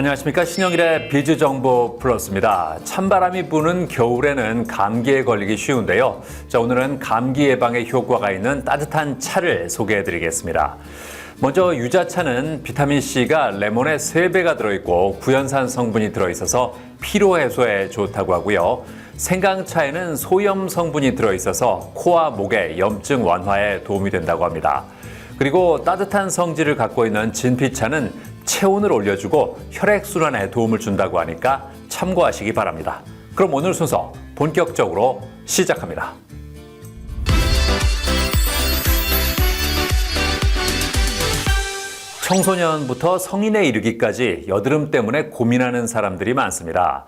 안녕하십니까. 신영일의 비즈정보 플러스입니다. 찬바람이 부는 겨울에는 감기에 걸리기 쉬운데요. 자, 오늘은 감기 예방에 효과가 있는 따뜻한 차를 소개해드리겠습니다. 먼저 유자차는 비타민C가 레몬의 3배가 들어있고 구연산 성분이 들어있어서 피로 해소에 좋다고 하고요. 생강차에는 소염 성분이 들어있어서 코와 목의 염증 완화에 도움이 된다고 합니다. 그리고 따뜻한 성질을 갖고 있는 진피차는 체온을 올려주고 혈액순환에 도움을 준다고 하니까 참고하시기 바랍니다. 그럼 오늘 순서 본격적으로 시작합니다. 청소년부터 성인에 이르기까지 여드름 때문에 고민하는 사람들이 많습니다.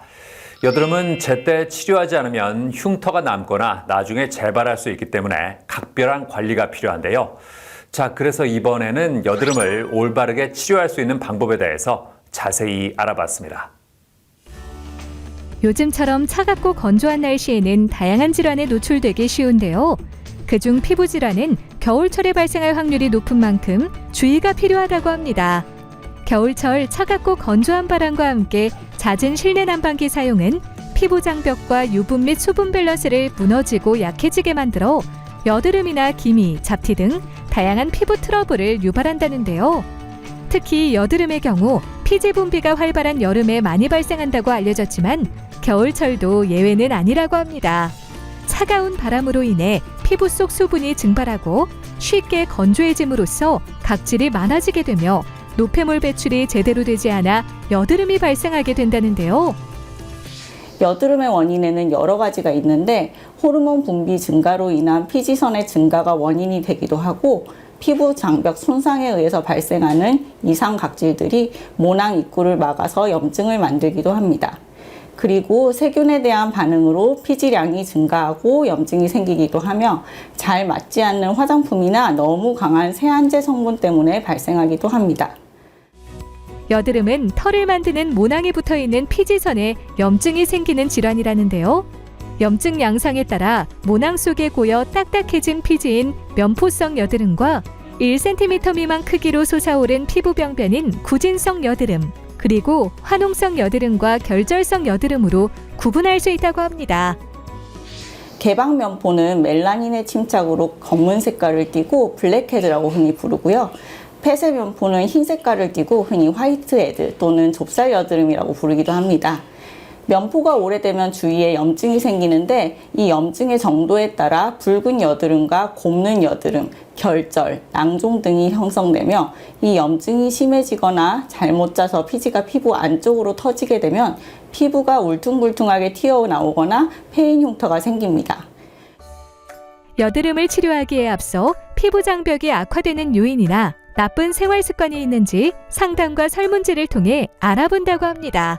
여드름은 제때 치료하지 않으면 흉터가 남거나 나중에 재발할 수 있기 때문에 각별한 관리가 필요한데요. 자, 그래서 이번에는 여드름을 올바르게 치료할 수 있는 방법에 대해서 자세히 알아봤습니다. 요즘처럼 차갑고 건조한 날씨에는 다양한 질환에 노출되기 쉬운데요. 그중 피부 질환은 겨울철에 발생할 확률이 높은 만큼 주의가 필요하다고 합니다. 겨울철 차갑고 건조한 바람과 함께 잦은 실내 난방기 사용은 피부 장벽과 유분 및 수분 밸런스를 무너지고 약해지게 만들어 여드름이나 기미, 잡티 등 다양한 피부 트러블을 유발한다는데요. 특히 여드름의 경우 피지 분비가 활발한 여름에 많이 발생한다고 알려졌지만 겨울철도 예외는 아니라고 합니다. 차가운 바람으로 인해 피부 속 수분이 증발하고 쉽게 건조해짐으로써 각질이 많아지게 되며 노폐물 배출이 제대로 되지 않아 여드름이 발생하게 된다는데요. 여드름의 원인에는 여러 가지가 있는데 호르몬 분비 증가로 인한 피지선의 증가가 원인이 되기도 하고 피부 장벽 손상에 의해서 발생하는 이상 각질들이 모낭 입구를 막아서 염증을 만들기도 합니다. 그리고 세균에 대한 반응으로 피지량이 증가하고 염증이 생기기도 하며 잘 맞지 않는 화장품이나 너무 강한 세안제 성분 때문에 발생하기도 합니다. 여드름은 털을 만드는 모낭에 붙어있는 피지선에 염증이 생기는 질환이라는데요. 염증 양상에 따라 모낭 속에 고여 딱딱해진 피지인 면포성 여드름과 1cm 미만 크기로 솟아오른 피부병변인 구진성 여드름, 그리고 화농성 여드름과 결절성 여드름으로 구분할 수 있다고 합니다. 개방면포는 멜라닌의 침착으로 검은 색깔을 띠고 블랙헤드라고 흔히 부르고요. 폐쇄면포는 흰 색깔을 띠고 흔히 화이트헤드 또는 좁쌀 여드름이라고 부르기도 합니다. 면포가 오래되면 주위에 염증이 생기는데 이 염증의 정도에 따라 붉은 여드름과 곱는 여드름, 결절, 낭종 등이 형성되며 이 염증이 심해지거나 잘못 짜서 피지가 피부 안쪽으로 터지게 되면 피부가 울퉁불퉁하게 튀어나오거나 패인 흉터가 생깁니다. 여드름을 치료하기에 앞서 피부 장벽이 악화되는 요인이나 나쁜 생활 습관이 있는지 상담과 설문지를 통해 알아본다고 합니다.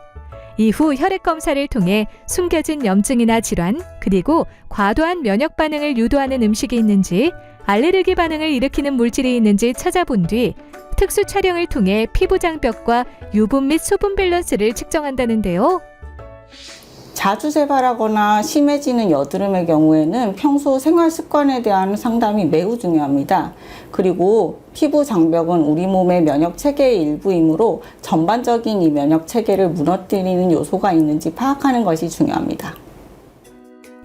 이후 혈액 검사를 통해 숨겨진 염증이나 질환, 그리고 과도한 면역 반응을 유도하는 음식이 있는지, 알레르기 반응을 일으키는 물질이 있는지 찾아본 뒤 특수 촬영을 통해 피부 장벽과 유분 및 수분 밸런스를 측정한다는데요. 자주 재발하거나 심해지는 여드름의 경우에는 평소 생활 습관에 대한 상담이 매우 중요합니다. 그리고 피부 장벽은 우리 몸의 면역 체계의 일부이므로 전반적인 이 면역 체계를 무너뜨리는 요소가 있는지 파악하는 것이 중요합니다.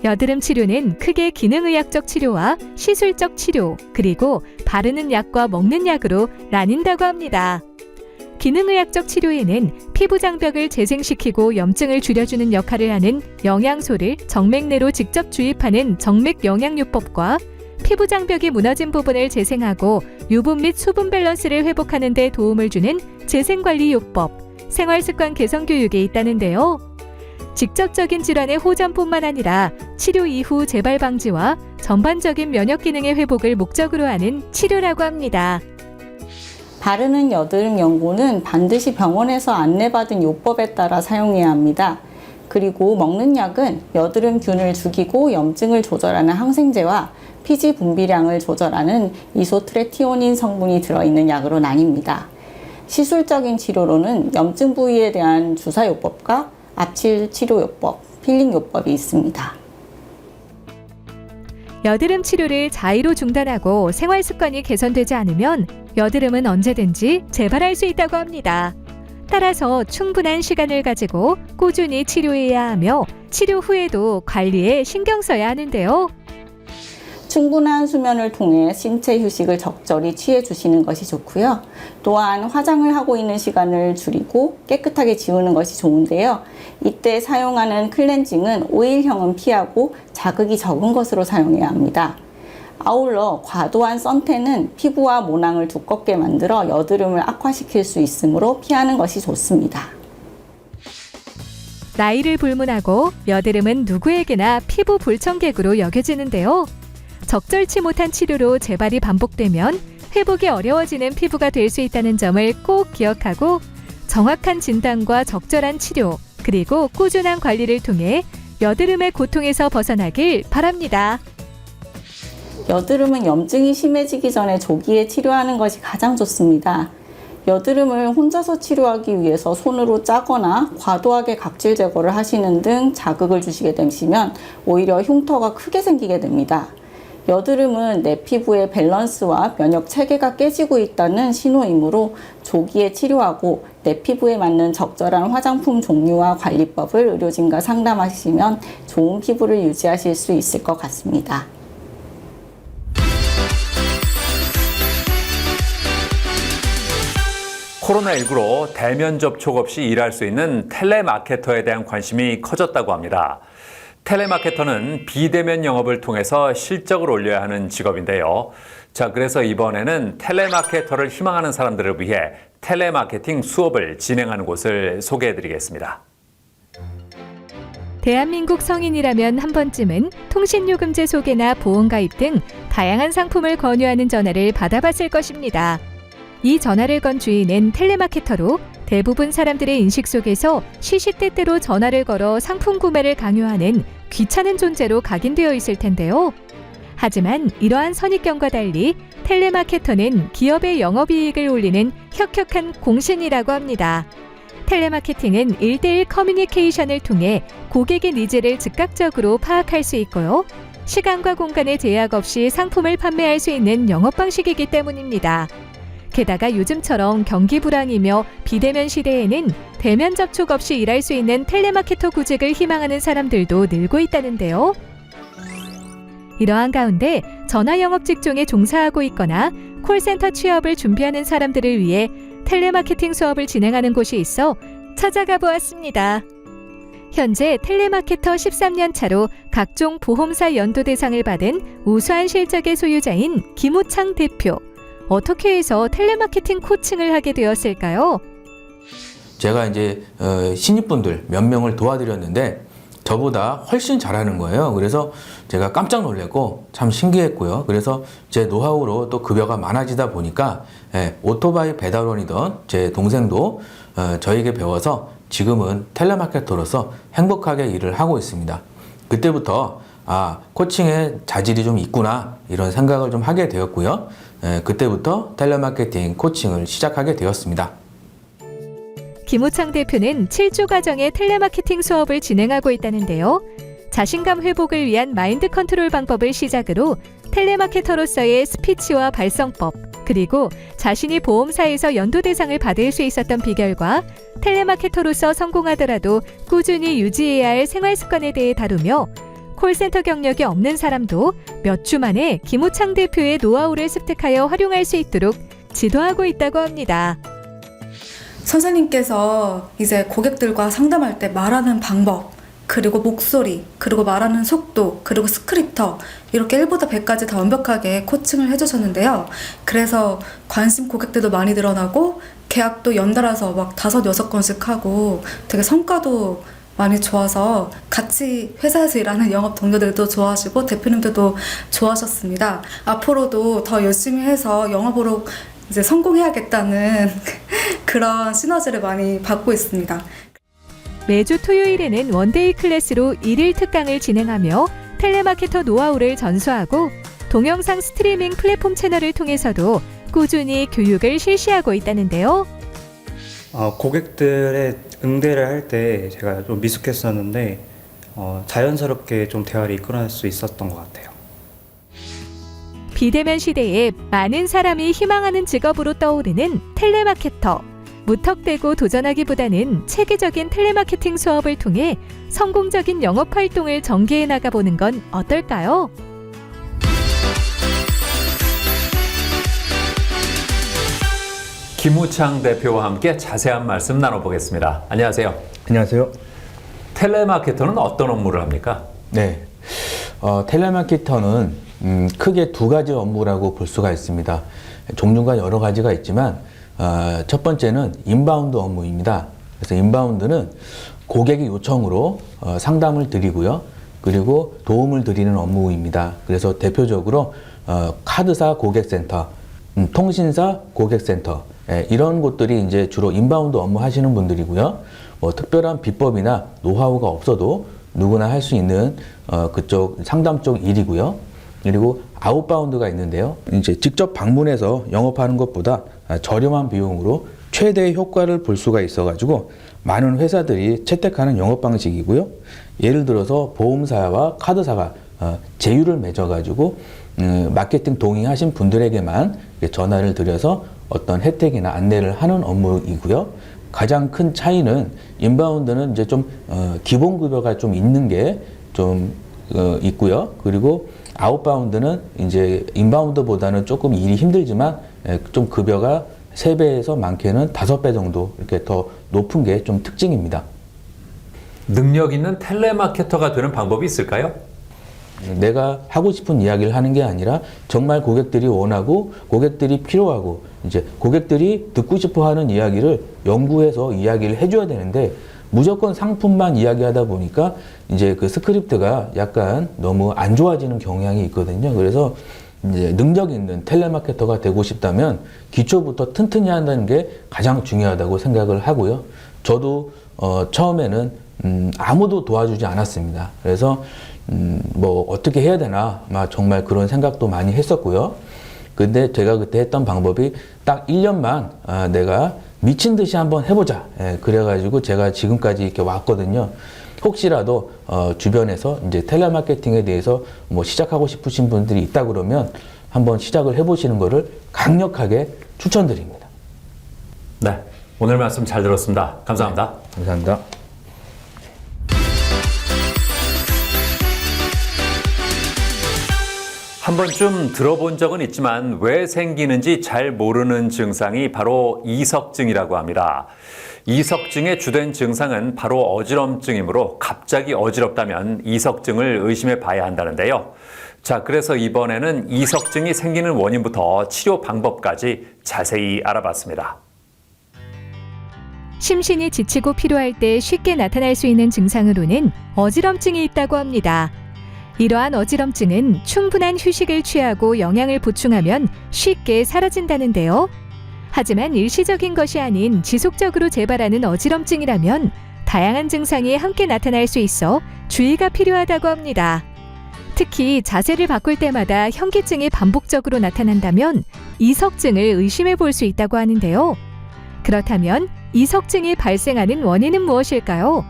여드름 치료는 크게 기능의학적 치료와 시술적 치료, 그리고 바르는 약과 먹는 약으로 나뉜다고 합니다. 기능의학적 치료에는 피부 장벽을 재생시키고 염증을 줄여주는 역할을 하는 영양소를 정맥 내로 직접 주입하는 정맥영양요법과 피부 장벽이 무너진 부분을 재생하고 유분 및 수분 밸런스를 회복하는 데 도움을 주는 재생관리요법, 생활습관 개선 교육이 있다는데요. 직접적인 질환의 호전뿐만 아니라 치료 이후 재발 방지와 전반적인 면역 기능의 회복을 목적으로 하는 치료라고 합니다. 바르는 여드름 연고는 반드시 병원에서 안내받은 요법에 따라 사용해야 합니다. 그리고 먹는 약은 여드름균을 죽이고 염증을 조절하는 항생제와 피지 분비량을 조절하는 이소트레티오닌 성분이 들어있는 약으로 나뉩니다. 시술적인 치료로는 염증 부위에 대한 주사요법과 압칠 치료요법, 필링요법이 있습니다. 여드름 치료를 자의로 중단하고 생활 습관이 개선되지 않으면 여드름은 언제든지 재발할 수 있다고 합니다. 따라서 충분한 시간을 가지고 꾸준히 치료해야 하며 치료 후에도 관리에 신경 써야 하는데요. 충분한 수면을 통해 신체 휴식을 적절히 취해 주시는 것이 좋고요. 또한 화장을 하고 있는 시간을 줄이고 깨끗하게 지우는 것이 좋은데요. 이때 사용하는 클렌징은 오일형은 피하고 자극이 적은 것으로 사용해야 합니다. 아울러 과도한 선탠은 피부와 모낭을 두껍게 만들어 여드름을 악화시킬 수 있으므로 피하는 것이 좋습니다. 나이를 불문하고 여드름은 누구에게나 피부 불청객으로 여겨지는데요. 적절치 못한 치료로 재발이 반복되면 회복이 어려워지는 피부가 될 수 있다는 점을 꼭 기억하고 정확한 진단과 적절한 치료 그리고 꾸준한 관리를 통해 여드름의 고통에서 벗어나길 바랍니다. 여드름은 염증이 심해지기 전에 조기에 치료하는 것이 가장 좋습니다. 여드름을 혼자서 치료하기 위해서 손으로 짜거나 과도하게 각질 제거를 하시는 등 자극을 주시게 되시면 오히려 흉터가 크게 생기게 됩니다. 여드름은 내 피부의 밸런스와 면역 체계가 깨지고 있다는 신호이므로 조기에 치료하고 내 피부에 맞는 적절한 화장품 종류와 관리법을 의료진과 상담하시면 좋은 피부를 유지하실 수 있을 것 같습니다. 코로나19로 대면 접촉 없이 일할 수 있는 텔레마케터에 대한 관심이 커졌다고 합니다. 텔레마케터는 비대면 영업을 통해서 실적을 올려야 하는 직업인데요. 자, 그래서 이번에는 텔레마케터를 희망하는 사람들을 위해 텔레마케팅 수업을 진행하는 곳을 소개해드리겠습니다. 대한민국 성인이라면 한 번쯤은 통신요금제 소개나 보험가입 등 다양한 상품을 권유하는 전화를 받아봤을 것입니다. 이 전화를 건 주인은 텔레마케터로 대부분 사람들의 인식 속에서 시시때때로 전화를 걸어 상품 구매를 강요하는 귀찮은 존재로 각인되어 있을 텐데요. 하지만 이러한 선입견과 달리 텔레마케터는 기업의 영업이익을 올리는 혁혁한 공신이라고 합니다. 텔레마케팅은 1대1 커뮤니케이션을 통해 고객의 니즈를 즉각적으로 파악할 수 있고요. 시간과 공간의 제약 없이 상품을 판매할 수 있는 영업 방식이기 때문입니다. 게다가 요즘처럼 경기 불황이며 비대면 시대에는 대면 접촉 없이 일할 수 있는 텔레마케터 구직을 희망하는 사람들도 늘고 있다는데요. 이러한 가운데 전화 영업 직종에 종사하고 있거나 콜센터 취업을 준비하는 사람들을 위해 텔레마케팅 수업을 진행하는 곳이 있어 찾아가 보았습니다. 현재 텔레마케터 13년 차로 각종 보험사 연도 대상을 받은 우수한 실적의 소유자인 김우창 대표. 어떻게 해서 텔레마케팅 코칭을 하게 되었을까요? 제가 이제 신입분들 몇 명을 도와드렸는데 저보다 훨씬 잘하는 거예요. 그래서 제가 깜짝 놀랐고 참 신기했고요. 그래서 제 노하우로 또 급여가 많아지다 보니까 오토바이 배달원이던 제 동생도 저에게 배워서 지금은 텔레마케터로서 행복하게 일을 하고 있습니다. 그때부터 코칭에 자질이 좀 있구나 이런 생각을 좀 하게 되었고요. 그때부터 텔레마케팅 코칭을 시작하게 되었습니다. 김우창 대표는 7주 과정의 텔레마케팅 수업을 진행하고 있다는데요. 자신감 회복을 위한 마인드 컨트롤 방법을 시작으로 텔레마케터로서의 스피치와 발성법, 그리고 자신이 보험사에서 연도 대상을 받을 수 있었던 비결과 텔레마케터로서 성공하더라도 꾸준히 유지해야 할 생활 습관에 대해 다루며 콜센터 경력이 없는 사람도 몇 주 만에 김우창 대표의 노하우를 습득하여 활용할 수 있도록 지도하고 있다고 합니다. 선생님께서 이제 고객들과 상담할 때 말하는 방법, 그리고 목소리, 그리고 말하는 속도, 그리고 스크립터 이렇게 1부터 100까지 다 완벽하게 코칭을 해주셨는데요. 그래서 관심 고객들도 많이 늘어나고 계약도 연달아서 막 5, 6건씩 하고 되게 성과도 많이 좋아서 같이 회사에서 일하는 영업 동료들도 좋아하시고 대표님들도 좋아하셨습니다. 앞으로도 더 열심히 해서 영업으로 이제 성공해야겠다는 그런 시너지를 많이 받고 있습니다. 매주 토요일에는 원데이 클래스로 1일 특강을 진행하며 텔레마케터 노하우를 전수하고 동영상 스트리밍 플랫폼 채널을 통해서도 꾸준히 교육을 실시하고 있다는데요. 고객들의 응대를 할 때 제가 좀 미숙했었는데 자연스럽게 좀 대화를 이끌어낼 수 있었던 것 같아요. 비대면 시대에 많은 사람이 희망하는 직업으로 떠오르는 텔레마케터. 무턱대고 도전하기보다는 체계적인 텔레마케팅 수업을 통해 성공적인 영업 활동을 전개해 나가보는 건 어떨까요? 김우창 대표와 함께 자세한 말씀 나눠보겠습니다. 안녕하세요. 안녕하세요. 텔레마케터는 어떤 업무를 합니까? 네. 텔레마케터는 크게 두 가지 업무라고 볼 수가 있습니다. 종류가 여러 가지가 있지만 첫 번째는 인바운드 업무입니다. 그래서 인바운드는 고객의 요청으로 상담을 드리고요. 그리고 도움을 드리는 업무입니다. 그래서 대표적으로 카드사 고객센터, 통신사 고객센터 이런 곳들이 이제 주로 인바운드 업무 하시는 분들이고요. 특별한 비법이나 노하우가 없어도 누구나 할 수 있는 그쪽 상담 쪽 일이고요. 그리고 아웃바운드가 있는데요. 이제 직접 방문해서 영업하는 것보다 저렴한 비용으로 최대의 효과를 볼 수가 있어가지고 많은 회사들이 채택하는 영업 방식이고요. 예를 들어서 보험사와 카드사가 제휴를 맺어가지고 마케팅 동의하신 분들에게만 전화를 드려서 어떤 혜택이나 안내를 하는 업무이고요. 가장 큰 차이는 인바운드는 이제 좀 기본 급여가 좀 있는 게 좀 있고요. 그리고 아웃바운드는 이제 인바운드보다는 조금 일이 힘들지만 좀 급여가 3배에서 많게는 5배 정도 이렇게 더 높은 게 좀 특징입니다. 능력 있는 텔레마케터가 되는 방법이 있을까요? 내가 하고 싶은 이야기를 하는 게 아니라 정말 고객들이 원하고 고객들이 필요하고 이제 고객들이 듣고 싶어 하는 이야기를 연구해서 이야기를 해줘야 되는데 무조건 상품만 이야기하다 보니까 이제 그 스크립트가 약간 너무 안 좋아지는 경향이 있거든요. 그래서 이제 능력 있는 텔레마케터가 되고 싶다면 기초부터 튼튼히 한다는 게 가장 중요하다고 생각을 하고요. 저도 처음에는 아무도 도와주지 않았습니다. 그래서 뭐 어떻게 해야 되나 정말 그런 생각도 많이 했었고요. 근데 제가 그때 했던 방법이 딱 1년만 내가 미친 듯이 한번 해보자. 그래가지고 제가 지금까지 이렇게 왔거든요. 혹시라도 주변에서 이제 텔레마케팅에 대해서 뭐 시작하고 싶으신 분들이 있다 그러면 한번 시작을 해보시는 거를 강력하게 추천드립니다. 네, 오늘 말씀 잘 들었습니다. 감사합니다. 감사합니다. 한 번쯤 들어본 적은 있지만 왜 생기는지 잘 모르는 증상이 바로 이석증이라고 합니다. 이석증의 주된 증상은 바로 어지럼증이므로 갑자기 어지럽다면 이석증을 의심해 봐야 한다는데요. 자, 그래서 이번에는 이석증이 생기는 원인부터 치료 방법까지 자세히 알아봤습니다. 심신이 지치고 피로할 때 쉽게 나타날 수 있는 증상으로는 어지럼증이 있다고 합니다. 이러한 어지럼증은 충분한 휴식을 취하고 영양을 보충하면 쉽게 사라진다는데요. 하지만 일시적인 것이 아닌 지속적으로 재발하는 어지럼증이라면 다양한 증상이 함께 나타날 수 있어 주의가 필요하다고 합니다. 특히 자세를 바꿀 때마다 현기증이 반복적으로 나타난다면 이석증을 의심해 볼 수 있다고 하는데요. 그렇다면 이석증이 발생하는 원인은 무엇일까요?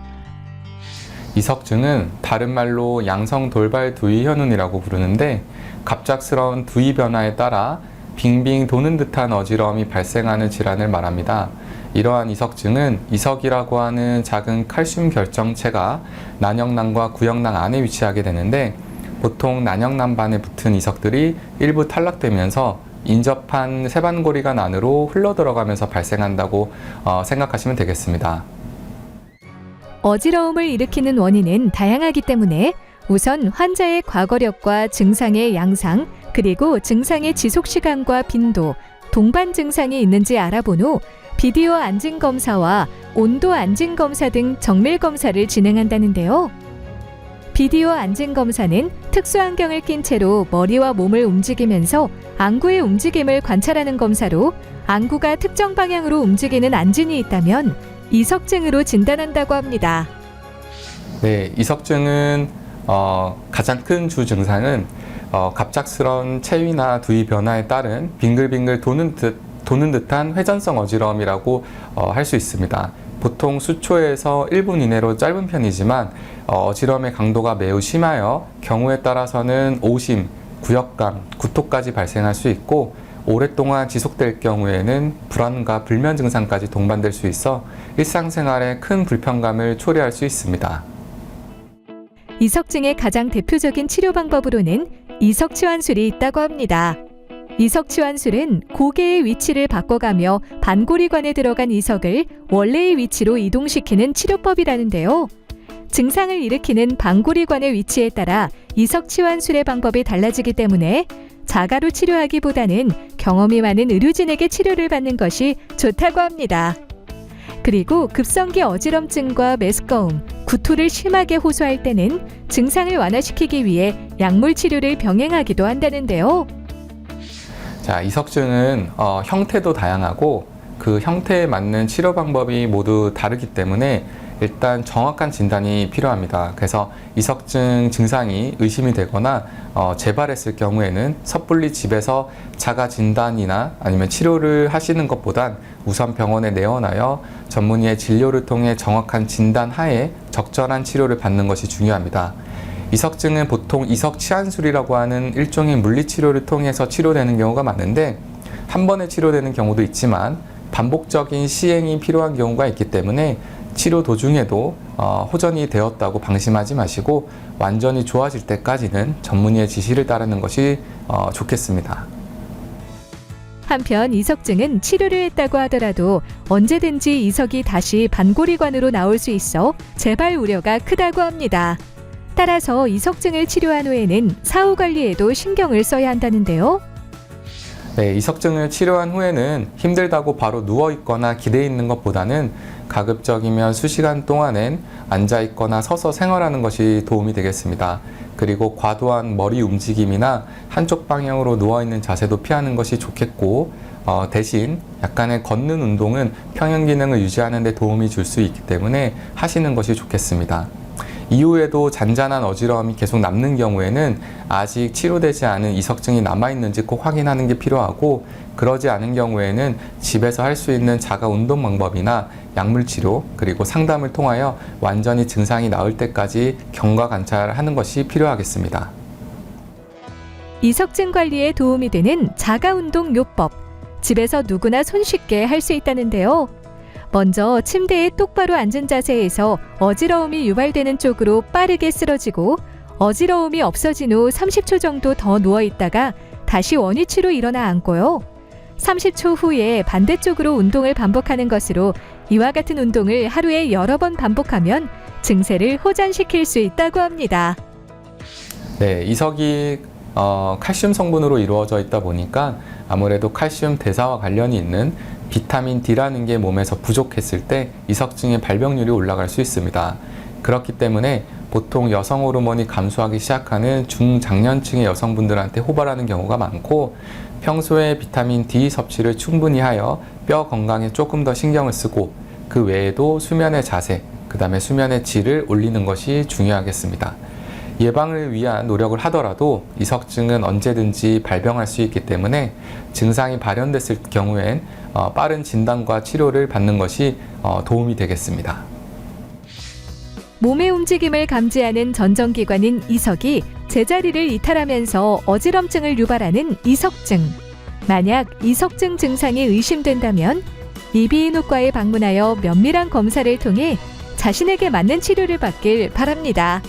이석증은 다른 말로 양성 돌발 두이 현운이라고 부르는데 갑작스러운 두이 변화에 따라 빙빙 도는 듯한 어지러움이 발생하는 질환을 말합니다. 이러한 이석증은 이석이라고 하는 작은 칼슘 결정체가 난형낭과 구형낭 안에 위치하게 되는데 보통 난형낭반에 붙은 이석들이 일부 탈락되면서 인접한 세반고리관 안으로 흘러들어가면서 발생한다고 생각하시면 되겠습니다. 어지러움을 일으키는 원인은 다양하기 때문에 우선 환자의 과거력과 증상의 양상, 그리고 증상의 지속 시간과 빈도, 동반 증상이 있는지 알아본 후 비디오 안진 검사와 온도 안진 검사 등 정밀 검사를 진행한다는데요. 비디오 안진 검사는 특수 안경을 낀 채로 머리와 몸을 움직이면서 안구의 움직임을 관찰하는 검사로 안구가 특정 방향으로 움직이는 안진이 있다면 이석증으로 진단한다고 합니다. 네, 이석증은 가장 큰 주 증상은 갑작스러운 체위나 두이 변화에 따른 빙글빙글 도는 듯한 회전성 어지러움이라고 할 수 있습니다. 보통 수초에서 1분 이내로 짧은 편이지만 어지러움의 강도가 매우 심하여 경우에 따라서는 오심, 구역감, 구토까지 발생할 수 있고 오랫동안 지속될 경우에는 불안과 불면 증상까지 동반될 수 있어 일상생활에 큰 불편감을 초래할 수 있습니다. 이석증의 가장 대표적인 치료 방법으로는 이석치환술이 있다고 합니다. 이석치환술은 고개의 위치를 바꿔가며 반고리관에 들어간 이석을 원래의 위치로 이동시키는 치료법이라는데요. 증상을 일으키는 반고리관의 위치에 따라 이석치환술의 방법이 달라지기 때문에 자가로 치료하기보다는 경험이 많은 의료진에게 치료를 받는 것이 좋다고 합니다. 그리고 급성기 어지럼증과 메스꺼움, 구토를 심하게 호소할 때는 증상을 완화시키기 위해 약물 치료를 병행하기도 한다는데요. 자, 이석증은 형태도 다양하고 그 형태에 맞는 치료 방법이 모두 다르기 때문에 일단 정확한 진단이 필요합니다. 그래서 이석증 증상이 의심이 되거나 재발했을 경우에는 섣불리 집에서 자가 진단이나 아니면 치료를 하시는 것보단 우선 병원에 내원하여 전문의의 진료를 통해 정확한 진단 하에 적절한 치료를 받는 것이 중요합니다. 이석증은 보통 이석치환술이라고 하는 일종의 물리치료를 통해서 치료되는 경우가 많은데 한 번에 치료되는 경우도 있지만 반복적인 시행이 필요한 경우가 있기 때문에 치료 도중에도 호전이 되었다고 방심하지 마시고 완전히 좋아질 때까지는 전문의의 지시를 따르는 것이 좋겠습니다. 한편 이석증은 치료를 했다고 하더라도 언제든지 이석이 다시 반고리관으로 나올 수 있어 재발 우려가 크다고 합니다. 따라서 이석증을 치료한 후에는 사후 관리에도 신경을 써야 한다는데요. 네, 이석증을 치료한 후에는 힘들다고 바로 누워있거나 기대어 있는 것보다는 가급적이면 수시간 동안엔 앉아있거나 서서 생활하는 것이 도움이 되겠습니다. 그리고 과도한 머리 움직임이나 한쪽 방향으로 누워있는 자세도 피하는 것이 좋겠고 대신 약간의 걷는 운동은 평형 기능을 유지하는 데 도움이 줄 수 있기 때문에 하시는 것이 좋겠습니다. 이후에도 잔잔한 어지러움이 계속 남는 경우에는 아직 치료되지 않은 이석증이 남아있는지 꼭 확인하는 게 필요하고 그러지 않은 경우에는 집에서 할 수 있는 자가 운동 방법이나 약물 치료 그리고 상담을 통하여 완전히 증상이 나을 때까지 경과 관찰하는 것이 필요하겠습니다. 이석증 관리에 도움이 되는 자가운동 요법, 집에서 누구나 손쉽게 할 수 있다는데요. 먼저 침대에 똑바로 앉은 자세에서 어지러움이 유발되는 쪽으로 빠르게 쓰러지고 어지러움이 없어진 후 30초 정도 더 누워있다가 다시 원위치로 일어나 앉고요. 30초 후에 반대쪽으로 운동을 반복하는 것으로 이와 같은 운동을 하루에 여러 번 반복하면 증세를 호전시킬 수 있다고 합니다. 네, 이석이 칼슘 성분으로 이루어져 있다 보니까 아무래도 칼슘 대사와 관련이 있는 비타민 D라는 게 몸에서 부족했을 때 이석증의 발병률이 올라갈 수 있습니다. 그렇기 때문에 보통 여성 호르몬이 감소하기 시작하는 중장년층의 여성분들한테 호발하는 경우가 많고 평소에 비타민 D 섭취를 충분히 하여 뼈 건강에 조금 더 신경을 쓰고 그 외에도 수면의 자세, 그 다음에 수면의 질을 올리는 것이 중요하겠습니다. 예방을 위한 노력을 하더라도 이석증은 언제든지 발병할 수 있기 때문에 증상이 발현됐을 경우엔 빠른 진단과 치료를 받는 것이 도움이 되겠습니다. 몸의 움직임을 감지하는 전정기관인 이석이 제자리를 이탈하면서 어지럼증을 유발하는 이석증. 만약 이석증 증상이 의심된다면 이비인후과에 방문하여 면밀한 검사를 통해 자신에게 맞는 치료를 받길 바랍니다.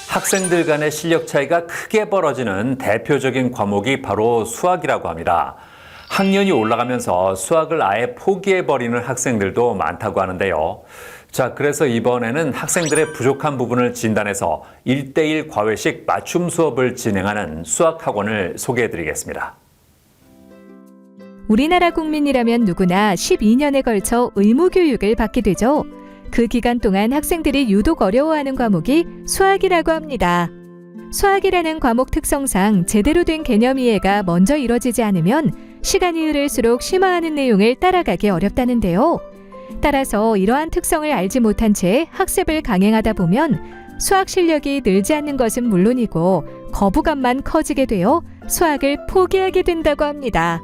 학생들 간의 실력 차이가 크게 벌어지는 대표적인 과목이 바로 수학이라고 합니다. 학년이 올라가면서 수학을 아예 포기해버리는 학생들도 많다고 하는데요. 자, 그래서 이번에는 학생들의 부족한 부분을 진단해서 1:1 과외식 맞춤 수업을 진행하는 수학학원을 소개해드리겠습니다. 우리나라 국민이라면 누구나 12년에 걸쳐 의무교육을 받게 되죠. 그 기간 동안 학생들이 유독 어려워하는 과목이 수학이라고 합니다. 수학이라는 과목 특성상 제대로 된 개념 이해가 먼저 이뤄지지 않으면 시간이 흐를수록 심화하는 내용을 따라가기 어렵다는데요. 따라서 이러한 특성을 알지 못한 채 학습을 강행하다 보면 수학 실력이 늘지 않는 것은 물론이고 거부감만 커지게 되어 수학을 포기하게 된다고 합니다.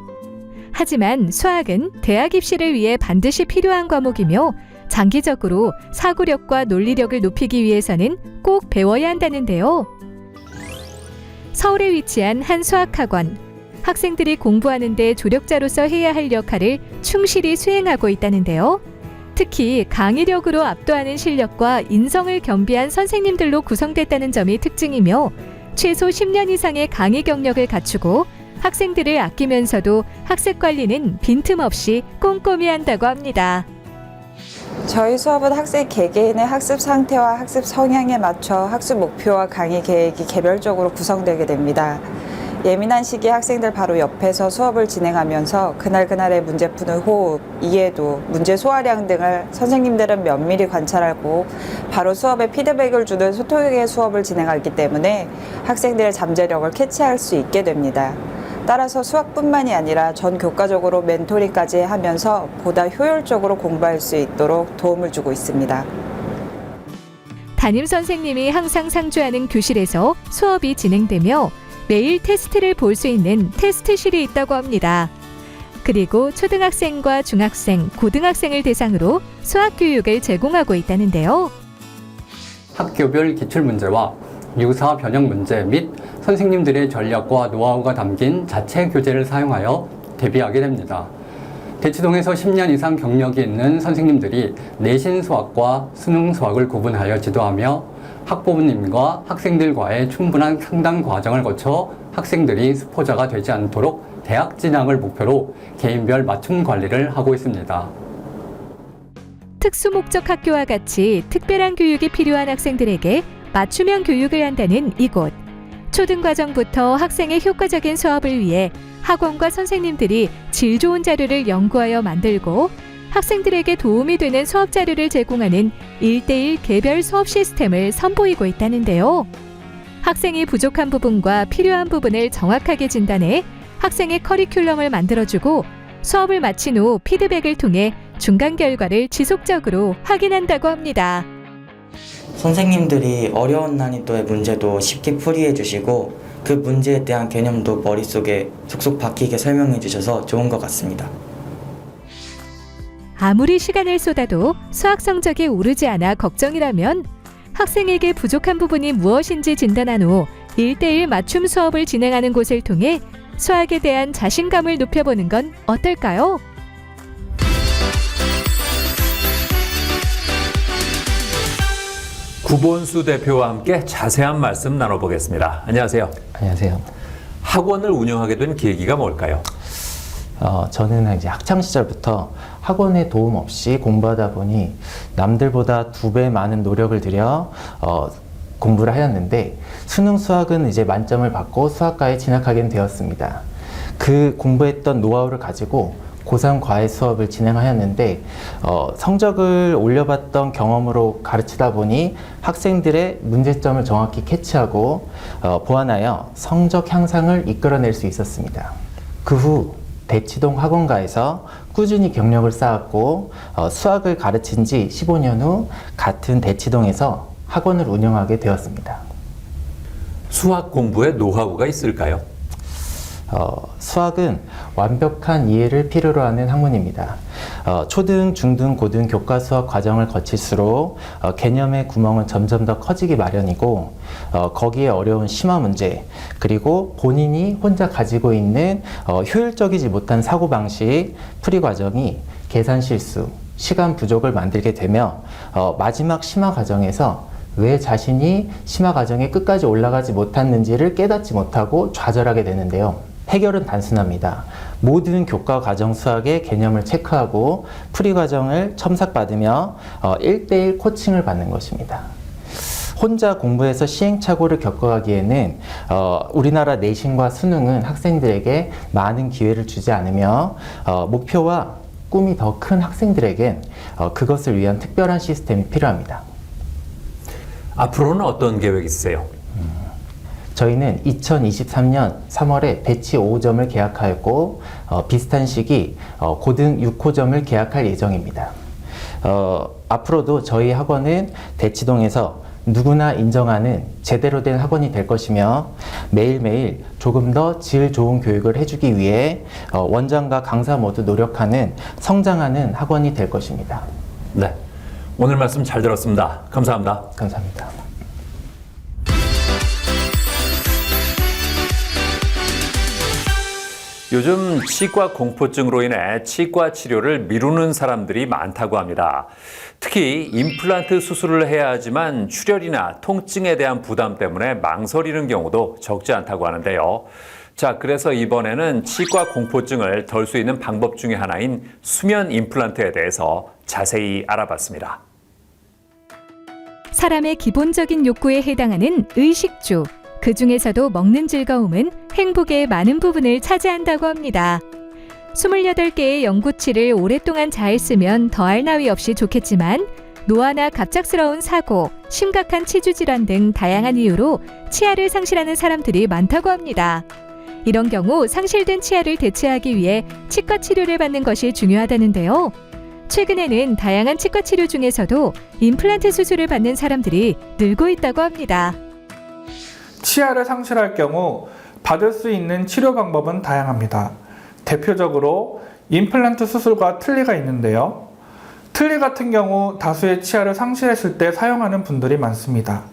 하지만 수학은 대학 입시를 위해 반드시 필요한 과목이며 장기적으로 사고력과 논리력을 높이기 위해서는 꼭 배워야 한다는데요. 서울에 위치한 한 수학학원. 학생들이 공부하는 데 조력자로서 해야 할 역할을 충실히 수행하고 있다는데요. 특히 강의력으로 압도하는 실력과 인성을 겸비한 선생님들로 구성됐다는 점이 특징이며 최소 10년 이상의 강의 경력을 갖추고 학생들을 아끼면서도 학습 관리는 빈틈없이 꼼꼼히 한다고 합니다. 저희 수업은 학생 개개인의 학습 상태와 학습 성향에 맞춰 학습 목표와 강의 계획이 개별적으로 구성되게 됩니다. 예민한 시기에 학생들 바로 옆에서 수업을 진행하면서 그날그날의 문제 푸는 호흡, 이해도, 문제 소화량 등을 선생님들은 면밀히 관찰하고 바로 수업에 피드백을 주는 소통형의 수업을 진행하기 때문에 학생들의 잠재력을 캐치할 수 있게 됩니다. 따라서 수학뿐만이 아니라 전 교과적으로 멘토링까지 하면서 보다 효율적으로 공부할 수 있도록 도움을 주고 있습니다. 담임 선생님이 항상 상주하는 교실에서 수업이 진행되며 매일 테스트를 볼 수 있는 테스트실이 있다고 합니다. 그리고 초등학생과 중학생, 고등학생을 대상으로 수학 교육을 제공하고 있다는데요. 학교별 기출문제와 유사 변형 문제 및 선생님들의 전략과 노하우가 담긴 자체 교재를 사용하여 대비하게 됩니다. 대치동에서 10년 이상 경력이 있는 선생님들이 내신 수학과 수능 수학을 구분하여 지도하며 학부모님과 학생들과의 충분한 상담 과정을 거쳐 학생들이 수포자가 되지 않도록 대학 진학을 목표로 개인별 맞춤 관리를 하고 있습니다. 특수목적 학교와 같이 특별한 교육이 필요한 학생들에게 맞춤형 교육을 한다는 이곳. 초등과정부터 학생의 효과적인 수업을 위해 학원과 선생님들이 질 좋은 자료를 연구하여 만들고 학생들에게 도움이 되는 수업 자료를 제공하는 1:1 개별 수업 시스템을 선보이고 있다는데요. 학생이 부족한 부분과 필요한 부분을 정확하게 진단해 학생의 커리큘럼을 만들어주고 수업을 마친 후 피드백을 통해 중간 결과를 지속적으로 확인한다고 합니다. 선생님들이 어려운 난이도의 문제도 쉽게 풀이해 주시고 그 문제에 대한 개념도 머릿속에 쏙쏙 박히게 설명해 주셔서 좋은 것 같습니다. 아무리 시간을 쏟아도 수학 성적이 오르지 않아 걱정이라면 학생에게 부족한 부분이 무엇인지 진단한 후 1:1 맞춤 수업을 진행하는 곳을 통해 수학에 대한 자신감을 높여보는 건 어떨까요? 구본수 대표와 함께 자세한 말씀 나눠보겠습니다. 안녕하세요. 안녕하세요. 학원을 운영하게 된 계기가 뭘까요? 저는 이제 학창 시절부터 학원의 도움 없이 공부하다 보니 남들보다 2배 많은 노력을 들여 공부를 하였는데 수능 수학은 이제 만점을 받고 수학과에 진학하게 되었습니다. 그 공부했던 노하우를 가지고 고3 과외 수업을 진행하였는데 성적을 올려봤던 경험으로 가르치다 보니 학생들의 문제점을 정확히 캐치하고 보완하여 성적 향상을 이끌어낼 수 있었습니다. 그 후 대치동 학원가에서 꾸준히 경력을 쌓았고 수학을 가르친 지 15년 후 같은 대치동에서 학원을 운영하게 되었습니다. 수학 공부에 노하우가 있을까요? 수학은 완벽한 이해를 필요로 하는 학문입니다. 초등, 중등, 고등 교과 수학 과정을 거칠수록 개념의 구멍은 점점 더 커지기 마련이고 거기에 어려운 심화 문제 그리고 본인이 혼자 가지고 있는 효율적이지 못한 사고방식, 풀이 과정이 계산 실수, 시간 부족을 만들게 되며 마지막 심화 과정에서 왜 자신이 심화 과정에 끝까지 올라가지 못했는지를 깨닫지 못하고 좌절하게 되는데요. 해결은 단순합니다. 모든 교과 과정 수학의 개념을 체크하고 풀이 과정을 첨삭받으며 1:1 코칭을 받는 것입니다. 혼자 공부해서 시행착오를 겪어가기에는 우리나라 내신과 수능은 학생들에게 많은 기회를 주지 않으며 목표와 꿈이 더 큰 학생들에겐 그것을 위한 특별한 시스템이 필요합니다. 앞으로는 어떤 계획이 있으세요? 저희는 2023년 3월에 배치 5호점을 계약하였고 비슷한 시기 고등 6호점을 계약할 예정입니다. 앞으로도 저희 학원은 대치동에서 누구나 인정하는 제대로 된 학원이 될 것이며 매일매일 조금 더 질 좋은 교육을 해주기 위해 원장과 강사 모두 노력하는 성장하는 학원이 될 것입니다. 네, 오늘 말씀 잘 들었습니다. 감사합니다. 감사합니다. 요즘 치과 공포증으로 인해 치과 치료를 미루는 사람들이 많다고 합니다. 특히 임플란트 수술을 해야 하지만 출혈이나 통증에 대한 부담 때문에 망설이는 경우도 적지 않다고 하는데요. 자, 그래서 이번에는 치과 공포증을 덜 수 있는 방법 중에 하나인 수면 임플란트에 대해서 자세히 알아봤습니다. 사람의 기본적인 욕구에 해당하는 의식주, 그 중에서도 먹는 즐거움은 행복의 많은 부분을 차지한다고 합니다. 28개의 연구치를 오랫동안 잘 쓰면 더할 나위 없이 좋겠지만 노화나 갑작스러운 사고, 심각한 치주 질환 등 다양한 이유로 치아를 상실하는 사람들이 많다고 합니다. 이런 경우 상실된 치아를 대체하기 위해 치과 치료를 받는 것이 중요하다는데요. 최근에는 다양한 치과 치료 중에서도 임플란트 수술을 받는 사람들이 늘고 있다고 합니다. 치아를 상실할 경우 받을 수 있는 치료 방법은 다양합니다. 대표적으로 임플란트 수술과 틀니가 있는데요. 틀니 같은 경우 다수의 치아를 상실했을 때 사용하는 분들이 많습니다.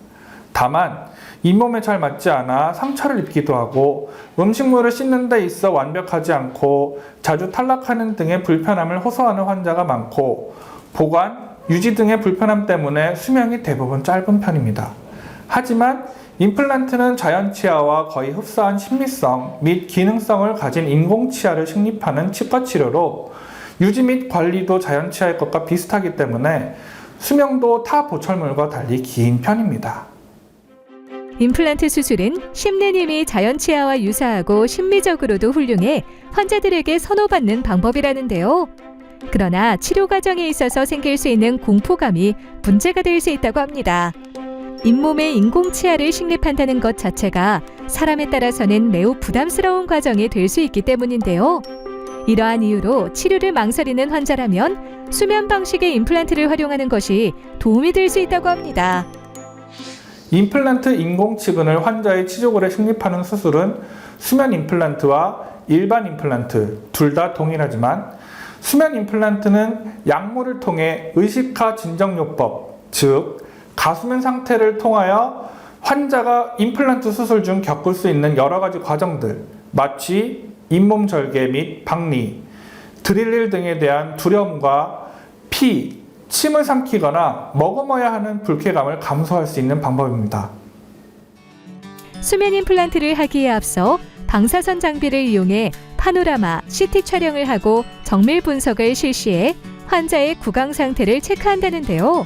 다만 잇몸에 잘 맞지 않아 상처를 입기도 하고 음식물을 씻는 데 있어 완벽하지 않고 자주 탈락하는 등의 불편함을 호소하는 환자가 많고 보관, 유지 등의 불편함 때문에 수명이 대부분 짧은 편입니다. 하지만 임플란트는 자연 치아와 거의 흡사한 심미성 및 기능성을 가진 인공 치아를 식립하는 치과 치료로 유지 및 관리도 자연 치아의 것과 비슷하기 때문에 수명도 타 보철물과 달리 긴 편입니다. 임플란트 수술은 씹는 힘이 자연 치아와 유사하고 심미적으로도 훌륭해 환자들에게 선호받는 방법이라는데요. 그러나 치료 과정에 있어서 생길 수 있는 공포감이 문제가 될 수 있다고 합니다. 잇몸에 인공치아를 식립한다는 것 자체가 사람에 따라서는 매우 부담스러운 과정이 될 수 있기 때문인데요. 이러한 이유로 치료를 망설이는 환자라면 수면 방식의 임플란트를 활용하는 것이 도움이 될 수 있다고 합니다. 임플란트 인공치근을 환자의 치조골에 식립하는 수술은 수면 임플란트와 일반 임플란트 둘 다 동일하지만 수면 임플란트는 약물을 통해 의식화 진정요법, 즉 가수면 상태를 통하여 환자가 임플란트 수술 중 겪을 수 있는 여러 가지 과정들, 마치 잇몸 절개 및 박리, 드릴릴 등에 대한 두려움과 피, 침을 삼키거나 머금어야 하는 불쾌감을 감소할 수 있는 방법입니다. 수면 임플란트를 하기에 앞서 방사선 장비를 이용해 파노라마, CT 촬영을 하고 정밀 분석을 실시해 환자의 구강 상태를 체크한다는데요.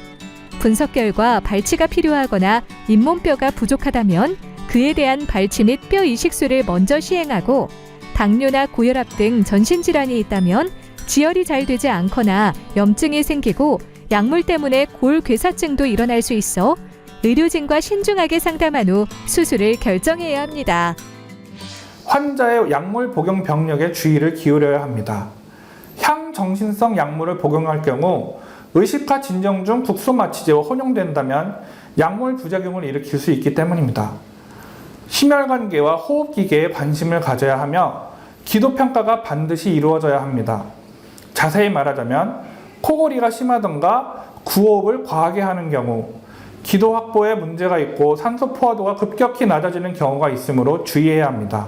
분석 결과 발치가 필요하거나 잇몸뼈가 부족하다면 그에 대한 발치 및 뼈 이식술을 먼저 시행하고 당뇨나 고혈압 등 전신질환이 있다면 지혈이 잘 되지 않거나 염증이 생기고 약물 때문에 골괴사증도 일어날 수 있어 의료진과 신중하게 상담한 후 수술을 결정해야 합니다. 환자의 약물 복용 병력에 주의를 기울여야 합니다. 향정신성 약물을 복용할 경우 의식화 진정 중 국소마취제와 혼용된다면 약물 부작용을 일으킬 수 있기 때문입니다. 심혈관계와 호흡기계에 관심을 가져야 하며 기도평가가 반드시 이루어져야 합니다. 자세히 말하자면 코골이가 심하던가 구호흡을 과하게 하는 경우, 기도 확보에 문제가 있고 산소 포화도가 급격히 낮아지는 경우가 있으므로 주의해야 합니다.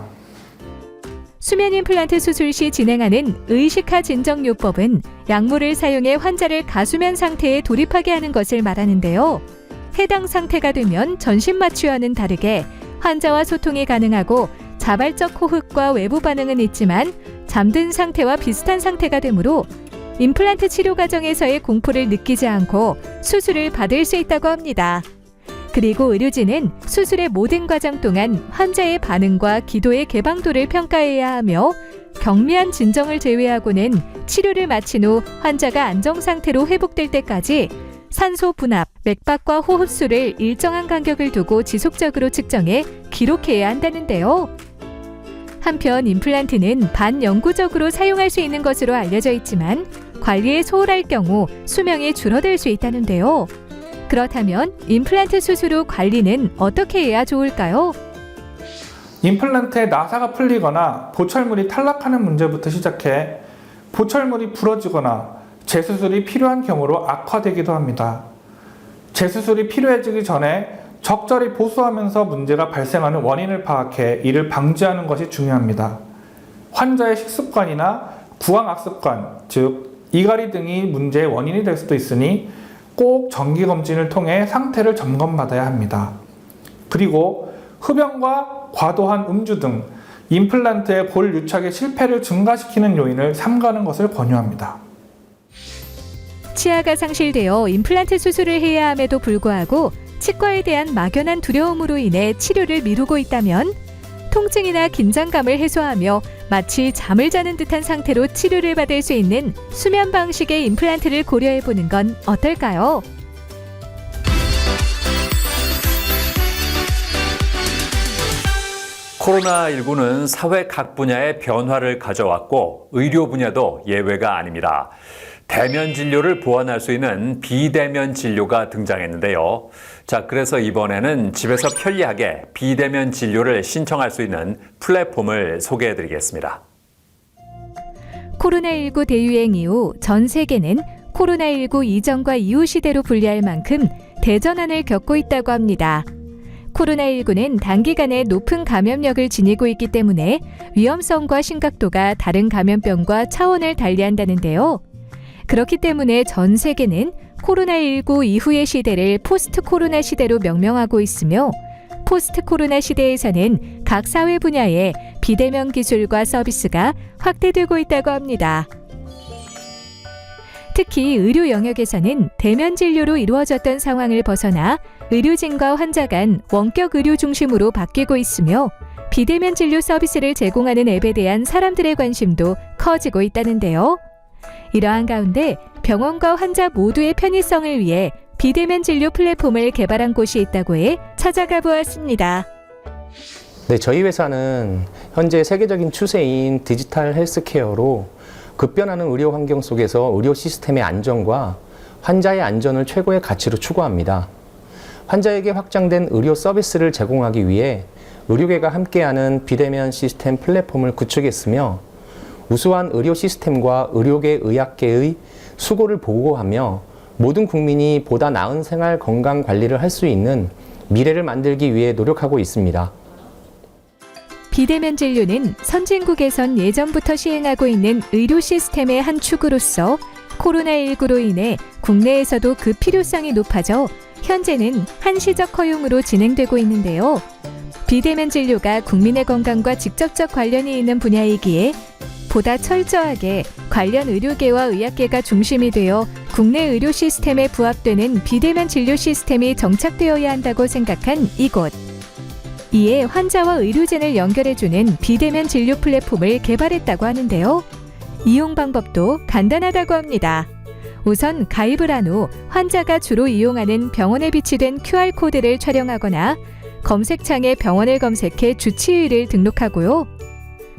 수면 임플란트 수술 시 진행하는 의식화 진정요법은 약물을 사용해 환자를 가수면 상태에 돌입하게 하는 것을 말하는데요. 해당 상태가 되면 전신 마취와는 다르게 환자와 소통이 가능하고 자발적 호흡과 외부 반응은 있지만 잠든 상태와 비슷한 상태가 되므로 임플란트 치료 과정에서의 공포를 느끼지 않고 수술을 받을 수 있다고 합니다. 그리고 의료진은 수술의 모든 과정 동안 환자의 반응과 기도의 개방도를 평가해야 하며 경미한 진정을 제외하고는 치료를 마친 후 환자가 안정 상태로 회복될 때까지 산소 분압, 맥박과 호흡수를 일정한 간격을 두고 지속적으로 측정해 기록해야 한다는데요. 한편 임플란트는 반영구적으로 사용할 수 있는 것으로 알려져 있지만 관리에 소홀할 경우 수명이 줄어들 수 있다는데요. 그렇다면 임플란트 수술 후 관리는 어떻게 해야 좋을까요? 임플란트에 나사가 풀리거나 보철물이 탈락하는 문제부터 시작해 보철물이 부러지거나 재수술이 필요한 경우로 악화되기도 합니다. 재수술이 필요해지기 전에 적절히 보수하면서 문제가 발생하는 원인을 파악해 이를 방지하는 것이 중요합니다. 환자의 식습관이나 구강악습관, 즉 이갈이 등이 문제의 원인이 될 수도 있으니 꼭 정기검진을 통해 상태를 점검받아야 합니다. 그리고 흡연과 과도한 음주 등 임플란트의 볼 유착의 실패를 증가시키는 요인을 삼가는 것을 권유합니다. 치아가 상실되어 임플란트 수술을 해야 함에도 불구하고 치과에 대한 막연한 두려움으로 인해 치료를 미루고 있다면 통증이나 긴장감을 해소하며 마치 잠을 자는 듯한 상태로 치료를 받을 수 있는 수면 방식의 임플란트를 고려해보는 건 어떨까요? 코로나19는 사회 각 분야의 변화를 가져왔고 의료 분야도 예외가 아닙니다. 대면 진료를 보완할 수 있는 비대면 진료가 등장했는데요. 자, 그래서 이번에는 집에서 편리하게 비대면 진료를 신청할 수 있는 플랫폼을 소개해드리겠습니다. 코로나19 대유행 이후 전 세계는 코로나19 이전과 이후 시대로 분리할 만큼 대전환을 겪고 있다고 합니다. 코로나19는 단기간에 높은 감염력을 지니고 있기 때문에 위험성과 심각도가 다른 감염병과 차원을 달리한다는데요. 그렇기 때문에 전 세계는 코로나19 이후의 시대를 포스트 코로나 시대로 명명하고 있으며 포스트 코로나 시대에서는 각 사회 분야의 비대면 기술과 서비스가 확대되고 있다고 합니다. 특히 의료 영역에서는 대면 진료로 이루어졌던 상황을 벗어나 의료진과 환자 간 원격 의료 중심으로 바뀌고 있으며 비대면 진료 서비스를 제공하는 앱에 대한 사람들의 관심도 커지고 있다는데요. 이러한 가운데 병원과 환자 모두의 편의성을 위해 비대면 진료 플랫폼을 개발한 곳이 있다고 해 찾아가 보았습니다. 네, 저희 회사는 현재 세계적인 추세인 디지털 헬스케어로 급변하는 의료 환경 속에서 의료 시스템의 안정과 환자의 안전을 최고의 가치로 추구합니다. 환자에게 확장된 의료 서비스를 제공하기 위해 의료계가 함께하는 비대면 시스템 플랫폼을 구축했으며 우수한 의료 시스템과 의료계 의학계의 수고를 보고하며 모든 국민이 보다 나은 생활 건강 관리를 할 수 있는 미래를 만들기 위해 노력하고 있습니다. 비대면 진료는 선진국에선 예전부터 시행하고 있는 의료 시스템의 한 축으로서 코로나19로 인해 국내에서도 그 필요성이 높아져 현재는 한시적 허용으로 진행되고 있는데요. 비대면 진료가 국민의 건강과 직접적 관련이 있는 분야이기에 보다 철저하게 관련 의료계와 의학계가 중심이 되어 국내 의료 시스템에 부합되는 비대면 진료 시스템이 정착되어야 한다고 생각한 이곳. 이에 환자와 의료진을 연결해주는 비대면 진료 플랫폼을 개발했다고 하는데요. 이용 방법도 간단하다고 합니다. 우선 가입을 한 후 환자가 주로 이용하는 병원에 비치된 QR코드를 촬영하거나 검색창에 병원을 검색해 주치의를 등록하고요.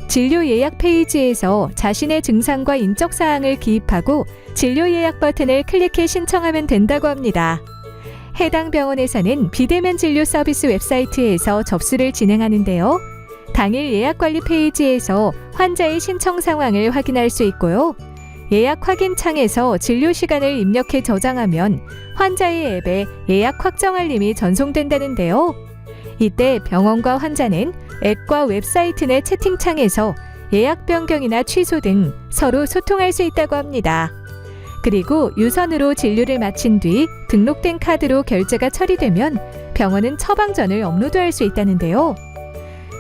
진료 예약 페이지에서 자신의 증상과 인적사항을 기입하고 진료 예약 버튼을 클릭해 신청하면 된다고 합니다. 해당 병원에서는 비대면 진료 서비스 웹사이트에서 접수를 진행하는데요. 당일 예약 관리 페이지에서 환자의 신청 상황을 확인할 수 있고요. 예약 확인 창에서 진료 시간을 입력해 저장하면 환자의 앱에 예약 확정 알림이 전송된다는데요. 이때 병원과 환자는 앱과 웹사이트 내 채팅창에서 예약 변경이나 취소 등 서로 소통할 수 있다고 합니다. 그리고 유선으로 진료를 마친 뒤 등록된 카드로 결제가 처리되면 병원은 처방전을 업로드할 수 있다는데요.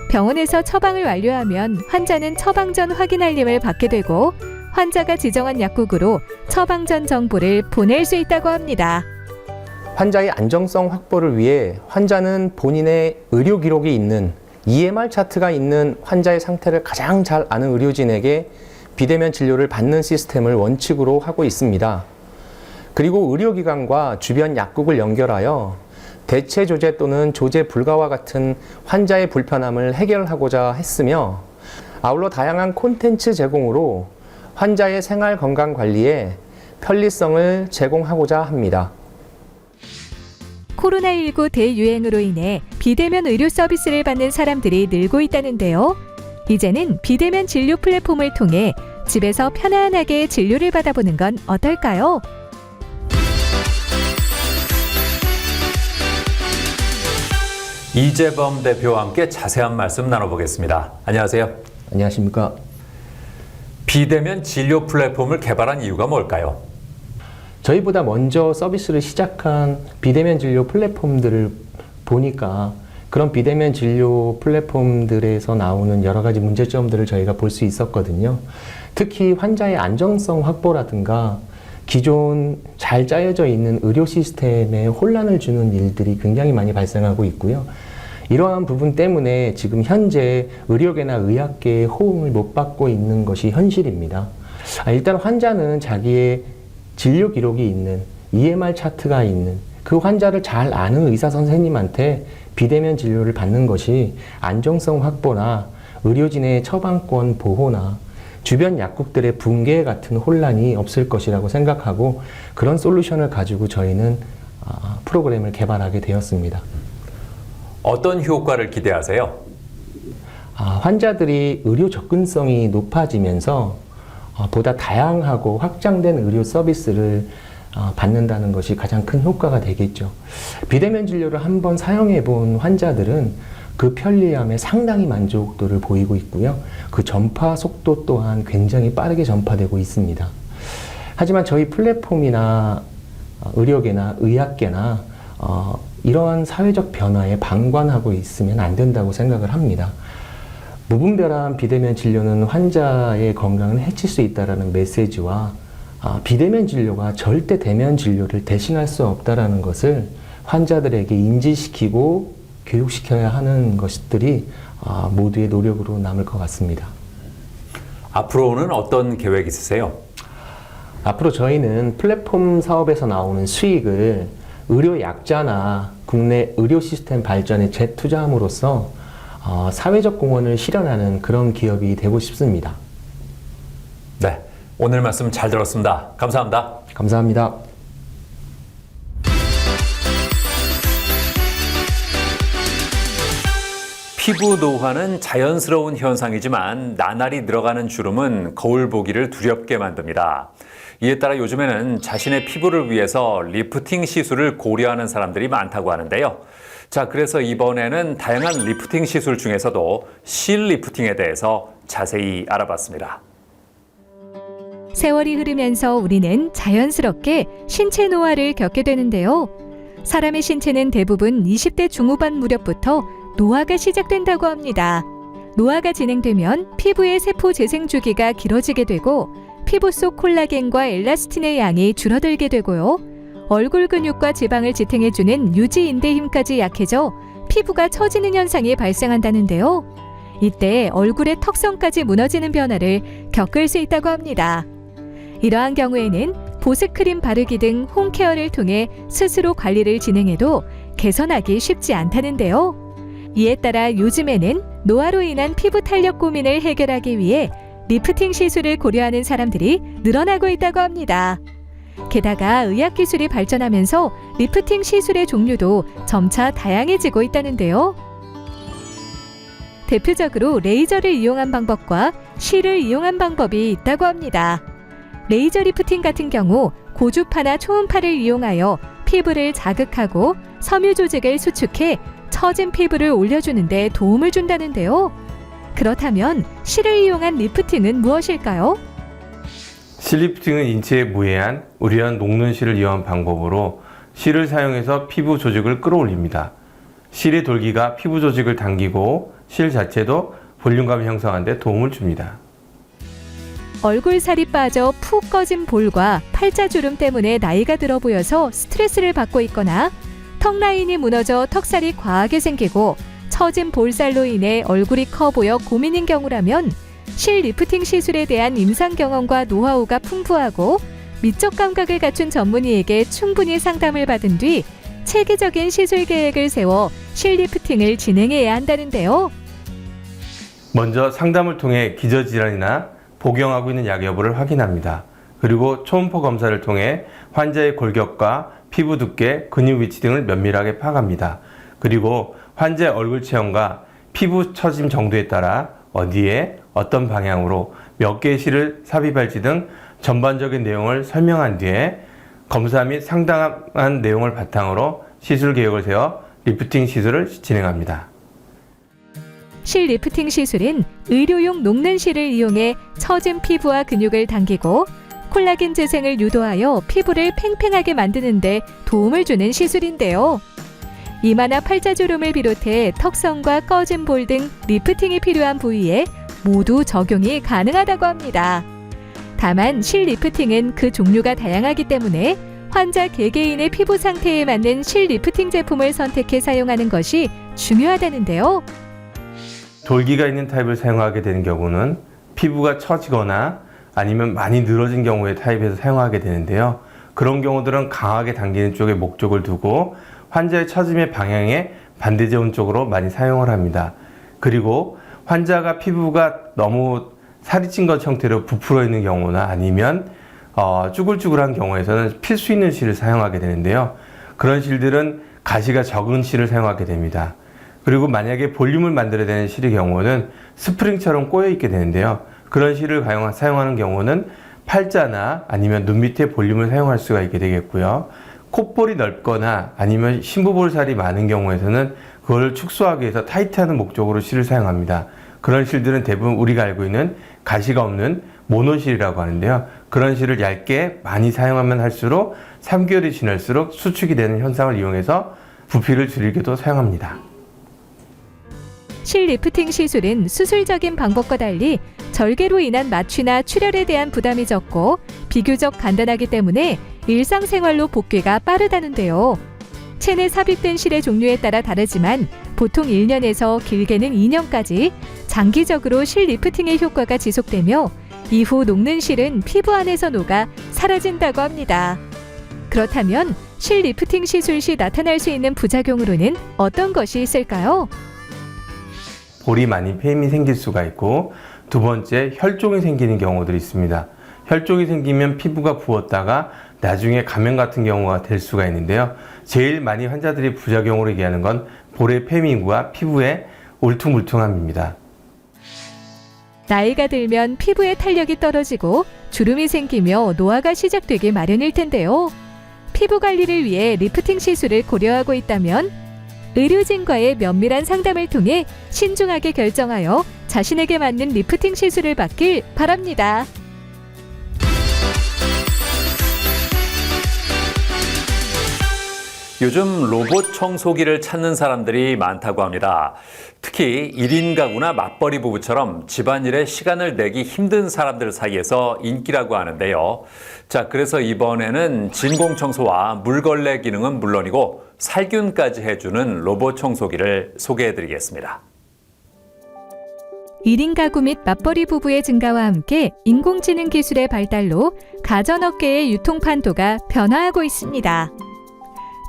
병원에서 처방을 완료하면 환자는 처방전 확인 알림을 받게 되고 환자가 지정한 약국으로 처방전 정보를 보낼 수 있다고 합니다. 환자의 안정성 확보를 위해 환자는 본인의 의료 기록이 있는 EMR 차트가 있는 환자의 상태를 가장 잘 아는 의료진에게 비대면 진료를 받는 시스템을 원칙으로 하고 있습니다. 그리고 의료기관과 주변 약국을 연결하여 대체 조제 또는 조제 불가와 같은 환자의 불편함을 해결하고자 했으며 아울러 다양한 콘텐츠 제공으로 환자의 생활 건강 관리에 편리성을 제공하고자 합니다. 코로나19 대유행으로 인해 비대면 의료 서비스를 받는 사람들이 늘고 있다는데요. 이제는 비대면 진료 플랫폼을 통해 집에서 편안하게 진료를 받아보는 건 어떨까요? 이재범 대표와 함께 자세한 말씀 나눠보겠습니다. 안녕하세요. 안녕하십니까. 비대면 진료 플랫폼을 개발한 이유가 뭘까요? 저희보다 먼저 서비스를 시작한 비대면 진료 플랫폼들을 보니까 그런 비대면 진료 플랫폼들에서 나오는 여러 가지 문제점들을 저희가 볼 수 있었거든요. 특히 환자의 안정성 확보라든가 기존 잘 짜여져 있는 의료 시스템에 혼란을 주는 일들이 굉장히 많이 발생하고 있고요. 이러한 부분 때문에 지금 현재 의료계나 의학계의 호응을 못 받고 있는 것이 현실입니다. 일단 환자는 자기의 진료 기록이 있는 EMR 차트가 있는 그 환자를 잘 아는 의사 선생님한테 비대면 진료를 받는 것이 안정성 확보나 의료진의 처방권 보호나 주변 약국들의 붕괴 같은 혼란이 없을 것이라고 생각하고 그런 솔루션을 가지고 저희는 프로그램을 개발하게 되었습니다. 어떤 효과를 기대하세요? 환자들이 의료 접근성이 높아지면서 보다 다양하고 확장된 의료 서비스를 받는다는 것이 가장 큰 효과가 되겠죠. 비대면 진료를 한번 사용해 본 환자들은 그 편리함에 상당히 만족도를 보이고 있고요. 그 전파 속도 또한 굉장히 빠르게 전파되고 있습니다. 하지만 저희 플랫폼이나 의료계나 의학계나 이러한 사회적 변화에 방관하고 있으면 안 된다고 생각을 합니다. 무분별한 비대면 진료는 환자의 건강을 해칠 수 있다는 메시지와 비대면 진료가 절대 대면 진료를 대신할 수 없다는 것을 환자들에게 인지시키고 교육시켜야 하는 것들이 모두의 노력으로 남을 것 같습니다. 앞으로는 어떤 계획 있으세요? 앞으로 저희는 플랫폼 사업에서 나오는 수익을 의료 약자나 국내 의료 시스템 발전에 재투자함으로써 사회적 공헌을 실현하는 그런 기업이 되고 싶습니다. 네, 오늘 말씀 잘 들었습니다. 감사합니다. 감사합니다. 피부 노화는 자연스러운 현상이지만 나날이 늘어가는 주름은 거울 보기를 두렵게 만듭니다. 이에 따라 요즘에는 자신의 피부를 위해서 리프팅 시술을 고려하는 사람들이 많다고 하는데요. 자, 그래서 이번에는 다양한 리프팅 시술 중에서도 실 리프팅에 대해서 자세히 알아봤습니다. 세월이 흐르면서 우리는 자연스럽게 신체 노화를 겪게 되는데요. 사람의 신체는 대부분 20대 중후반 무렵부터 노화가 시작된다고 합니다. 노화가 진행되면 피부의 세포 재생 주기가 길어지게 되고 피부 속 콜라겐과 엘라스틴의 양이 줄어들게 되고요. 얼굴 근육과 지방을 지탱해주는 유지 인대 힘까지 약해져 피부가 처지는 현상이 발생한다는데요. 이때 얼굴의 턱선까지 무너지는 변화를 겪을 수 있다고 합니다. 이러한 경우에는 보습크림 바르기 등 홈케어를 통해 스스로 관리를 진행해도 개선하기 쉽지 않다는데요. 이에 따라 요즘에는 노화로 인한 피부 탄력 고민을 해결하기 위해 리프팅 시술을 고려하는 사람들이 늘어나고 있다고 합니다. 게다가 의학기술이 발전하면서 리프팅 시술의 종류도 점차 다양해지고 있다는데요. 대표적으로 레이저를 이용한 방법과 실을 이용한 방법이 있다고 합니다. 레이저 리프팅 같은 경우 고주파나 초음파를 이용하여 피부를 자극하고 섬유 조직을 수축해 처진 피부를 올려주는 데 도움을 준다는데요. 그렇다면 실을 이용한 리프팅은 무엇일까요? 실 리프팅은 인체에 무해한 우려한 녹는 실을 이용한 방법으로 실을 사용해서 피부 조직을 끌어올립니다. 실의 돌기가 피부 조직을 당기고 실 자체도 볼륨감을 형성하는 데 도움을 줍니다. 얼굴살이 빠져 푹 꺼진 볼과 팔자주름 때문에 나이가 들어 보여서 스트레스를 받고 있거나 턱 라인이 무너져 턱살이 과하게 생기고 처진 볼살로 인해 얼굴이 커 보여 고민인 경우라면 실 리프팅 시술에 대한 임상 경험과 노하우가 풍부하고 미적 감각을 갖춘 전문의에게 충분히 상담을 받은 뒤 체계적인 시술 계획을 세워 실 리프팅을 진행해야 한다는데요. 먼저 상담을 통해 기저질환이나 복용하고 있는 약 여부를 확인합니다. 그리고 초음파 검사를 통해 환자의 골격과 피부 두께, 근육 위치 등을 면밀하게 파악합니다. 그리고 환자의 얼굴 체형과 피부 처짐 정도에 따라 어디에 어떤 방향으로 몇 개의 실을 삽입할지 등 전반적인 내용을 설명한 뒤에 검사 및 상담한 내용을 바탕으로 시술 계획을 세워 리프팅 시술을 진행합니다. 실 리프팅 시술은 의료용 녹는 실을 이용해 처진 피부와 근육을 당기고 콜라겐 재생을 유도하여 피부를 팽팽하게 만드는 데 도움을 주는 시술인데요. 이마나 팔자주름을 비롯해 턱선과 꺼진 볼 등 리프팅이 필요한 부위에 모두 적용이 가능하다고 합니다. 다만 실 리프팅은 그 종류가 다양하기 때문에 환자 개개인의 피부 상태에 맞는 실 리프팅 제품을 선택해 사용하는 것이 중요하다는데요. 돌기가 있는 타입을 사용하게 되는 경우는 피부가 처지거나 아니면 많이 늘어진 경우의 타입에서 사용하게 되는데요. 그런 경우들은 강하게 당기는 쪽에 목적을 두고 환자의 처짐의 방향에 반대되는 쪽으로 많이 사용을 합니다. 그리고 환자가 피부가 너무 살이 찐 것 형태로 부풀어 있는 경우나 아니면 쭈글쭈글한 경우에서는 필 수 있는 실을 사용하게 되는데요. 그런 실들은 가시가 적은 실을 사용하게 됩니다. 그리고 만약에 볼륨을 만들어야 되는 실의 경우는 스프링처럼 꼬여 있게 되는데요. 그런 실을 사용하는 경우는 팔자나 아니면 눈 밑에 볼륨을 사용할 수가 있게 되겠고요. 콧볼이 넓거나 아니면 심부볼살이 많은 경우에서는 그걸 축소하기 위해서 타이트하는 목적으로 실을 사용합니다. 그런 실들은 대부분 우리가 알고 있는 가시가 없는 모노실이라고 하는데요. 그런 실을 얇게 많이 사용하면 할수록 3개월이 지날수록 수축이 되는 현상을 이용해서 부피를 줄이기도 사용합니다. 실 리프팅 시술은 수술적인 방법과 달리 절개로 인한 마취나 출혈에 대한 부담이 적고 비교적 간단하기 때문에 일상생활로 복귀가 빠르다는데요. 체내 삽입된 실의 종류에 따라 다르지만 보통 1년에서 길게는 2년까지 장기적으로 실 리프팅의 효과가 지속되며 이후 녹는 실은 피부 안에서 녹아 사라진다고 합니다. 그렇다면 실 리프팅 시술 시 나타날 수 있는 부작용으로는 어떤 것이 있을까요? 볼이 많이 폐임이 생길 수가 있고 두 번째 혈종이 생기는 경우들이 있습니다. 혈종이 생기면 피부가 부었다가 나중에 감염 같은 경우가 될 수가 있는데요. 제일 많이 환자들이 부작용으로 얘기하는 건 볼의 폐임과 피부의 울퉁불퉁함입니다. 나이가 들면 피부의 탄력이 떨어지고 주름이 생기며 노화가 시작되기 마련일 텐데요. 피부 관리를 위해 리프팅 시술을 고려하고 있다면 의료진과의 면밀한 상담을 통해 신중하게 결정하여 자신에게 맞는 리프팅 시술을 받길 바랍니다. 요즘 로봇 청소기를 찾는 사람들이 많다고 합니다. 특히 1인 가구나 맞벌이 부부처럼 집안일에 시간을 내기 힘든 사람들 사이에서 인기라고 하는데요. 자, 그래서 이번에는 진공 청소와 물걸레 기능은 물론이고 살균까지 해주는 로봇 청소기를 소개해드리겠습니다. 1인 가구 및 맞벌이 부부의 증가와 함께 인공지능 기술의 발달로 가전업계의 유통 판도가 변화하고 있습니다.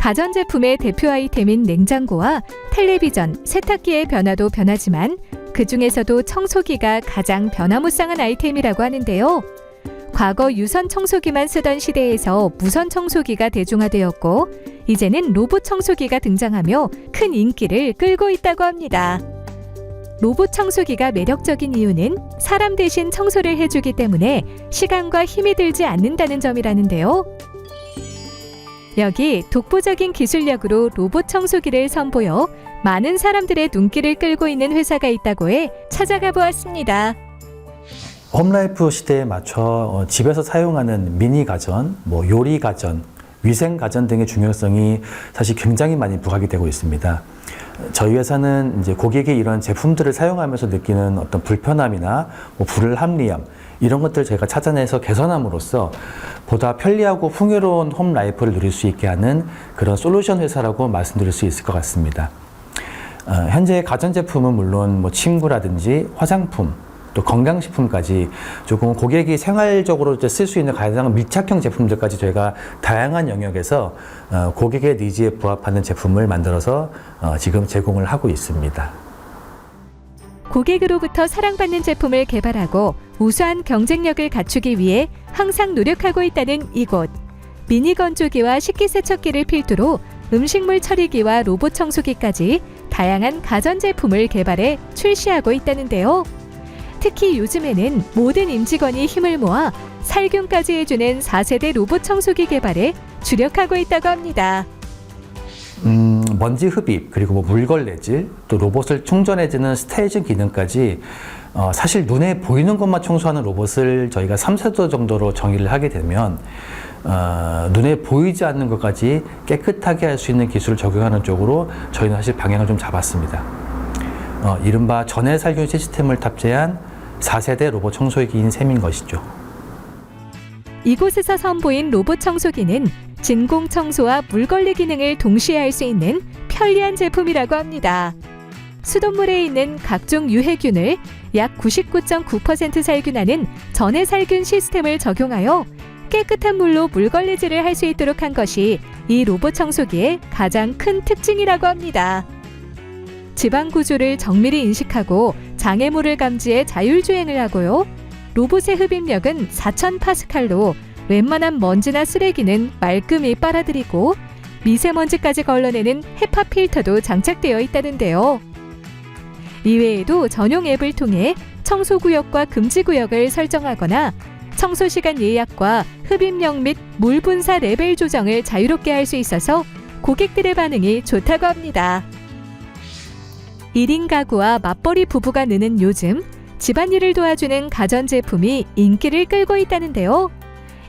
가전제품의 대표 아이템인 냉장고와 텔레비전, 세탁기의 변화도 변하지만 그 중에서도 청소기가 가장 변화무쌍한 아이템이라고 하는데요. 과거 유선 청소기만 쓰던 시대에서 무선 청소기가 대중화되었고 이제는 로봇 청소기가 등장하며 큰 인기를 끌고 있다고 합니다. 로봇 청소기가 매력적인 이유는 사람 대신 청소를 해주기 때문에 시간과 힘이 들지 않는다는 점이라는데요. 여기 독보적인 기술력으로 로봇 청소기를 선보여 많은 사람들의 눈길을 끌고 있는 회사가 있다고 해 찾아가 보았습니다. 홈라이프 시대에 맞춰 집에서 사용하는 미니 가전, 요리 가전, 위생 가전 등의 중요성이 사실 굉장히 많이 부각이 되고 있습니다. 저희 회사는 이제 고객이 이런 제품들을 사용하면서 느끼는 어떤 불편함이나 불을 합리함 이런 것들을 제가 찾아내서 개선함으로써 보다 편리하고 풍요로운 홈 라이프를 누릴 수 있게 하는 그런 솔루션 회사라고 말씀드릴 수 있을 것 같습니다. 현재 가전제품은 물론 침구라든지 화장품 또 건강식품까지 조금 고객이 생활적으로 쓸 수 있는 가장 밀착형 제품들까지 저희가 다양한 영역에서 고객의 니즈에 부합하는 제품을 만들어서 지금 제공을 하고 있습니다. 고객으로부터 사랑받는 제품을 개발하고 우수한 경쟁력을 갖추기 위해 항상 노력하고 있다는 이곳. 미니 건조기와 식기세척기를 필두로 음식물 처리기와 로봇 청소기까지 다양한 가전제품을 개발해 출시하고 있다는데요. 특히 요즘에는 모든 임직원이 힘을 모아 살균까지 해주는 4세대 로봇 청소기 개발에 주력하고 있다고 합니다. 먼지 흡입, 그리고 뭐 물걸레질, 또 로봇을 충전해주는 스테이징 기능까지 사실 눈에 보이는 것만 청소하는 로봇을 저희가 3세대 정도로 정의를 하게 되면 눈에 보이지 않는 것까지 깨끗하게 할 수 있는 기술을 적용하는 쪽으로 저희는 사실 방향을 좀 잡았습니다. 이른바 전해 살균 시스템을 탑재한 4세대 로봇 청소기인 셈인 것이죠. 이곳에서 선보인 로봇 청소기는 진공 청소와 물걸레 기능을 동시에 할 수 있는 편리한 제품이라고 합니다. 수돗물에 있는 각종 유해균을 약 99.9% 살균하는 전해 살균 시스템을 적용하여 깨끗한 물로 물걸레질을 할 수 있도록 한 것이 이 로봇 청소기의 가장 큰 특징이라고 합니다. 지방 구조를 정밀히 인식하고 장애물을 감지해 자율주행을 하고요. 로봇의 흡입력은 4000파스칼로 웬만한 먼지나 쓰레기는 말끔히 빨아들이고 미세먼지까지 걸러내는 헤파 필터도 장착되어 있다는데요. 이외에도 전용 앱을 통해 청소구역과 금지구역을 설정하거나 청소시간 예약과 흡입력 및 물 분사 레벨 조정을 자유롭게 할 수 있어서 고객들의 반응이 좋다고 합니다. 1인 가구와 맞벌이 부부가 느는 요즘 집안일을 도와주는 가전제품이 인기를 끌고 있다는데요.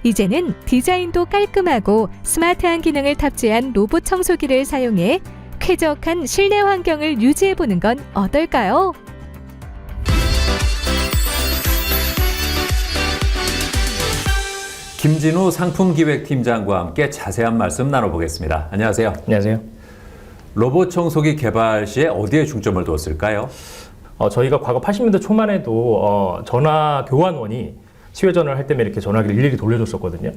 이제는 디자인도 깔끔하고 스마트한 기능을 탑재한 로봇 청소기를 사용해 쾌적한 실내 환경을 유지해보는 건 어떨까요? 김진우 상품기획팀장과 함께 자세한 말씀 나눠보겠습니다. 안녕하세요. 안녕하세요. 로봇 청소기 개발 시에 어디에 중점을 두었을까요? 저희가 과거 80년대 초만 해도 전화 교환원이 시외 전화를 할 때면 이렇게 전화기를 일일이 돌려줬었거든요.